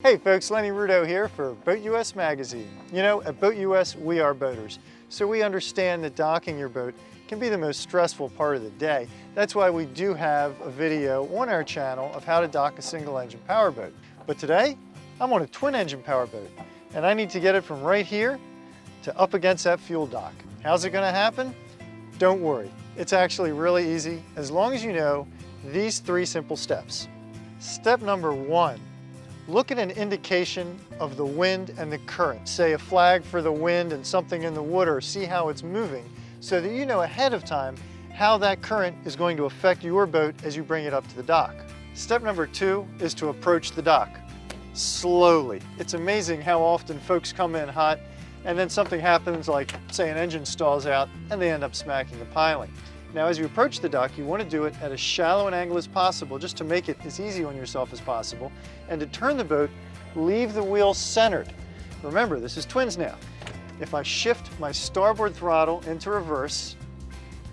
Hey folks, Lenny Rudo here for BoatU.S magazine. You know, at BoatU.S we are boaters, so we understand that docking your boat can be the most stressful part of the day. That's why we do have a video on our channel of how to dock a single engine powerboat. But today, I'm on a twin engine powerboat, and I need to get it from right here to up against that fuel dock. How's it gonna happen? Don't worry, it's actually really easy as long as you know these 3 simple steps. Step number 1, look at an indication of the wind and the current. Say a flag for the wind and something in the water, see how it's moving, so that you know ahead of time how that current is going to affect your boat as you bring it up to the dock. Step number 2 is to approach the dock slowly. It's amazing how often folks come in hot and then something happens, like say an engine stalls out and they end up smacking the piling. Now as you approach the dock, you want to do it at as shallow an angle as possible, just to make it as easy on yourself as possible. And to turn the boat, leave the wheel centered. Remember, this is twins now. If I shift my starboard throttle into reverse,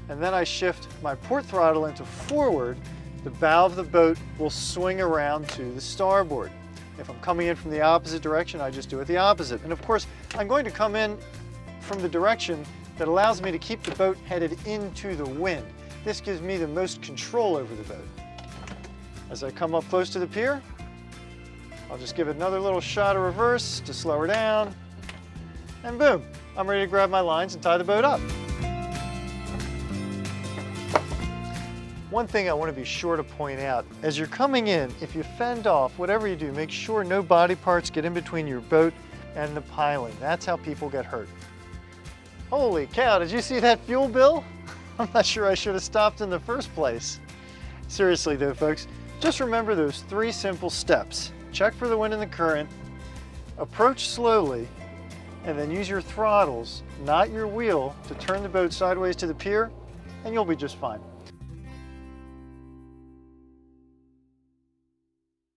and then I shift my port throttle into forward, the bow of the boat will swing around to the starboard. If I'm coming in from the opposite direction, I just do it the opposite. And of course, I'm going to come in from the direction that allows me to keep the boat headed into the wind. This gives me the most control over the boat. As I come up close to the pier, I'll just give it another little shot of reverse to slow her down, and boom, I'm ready to grab my lines and tie the boat up. One thing I want to be sure to point out, as you're coming in, if you fend off, whatever you do, make sure no body parts get in between your boat and the piling. That's how people get hurt. Holy cow, did you see that fuel bill? I'm not sure I should have stopped in the first place. Seriously though, folks, just remember those 3 simple steps. Check for the wind and the current, approach slowly, and then use your throttles, not your wheel, to turn the boat sideways to the pier, and you'll be just fine.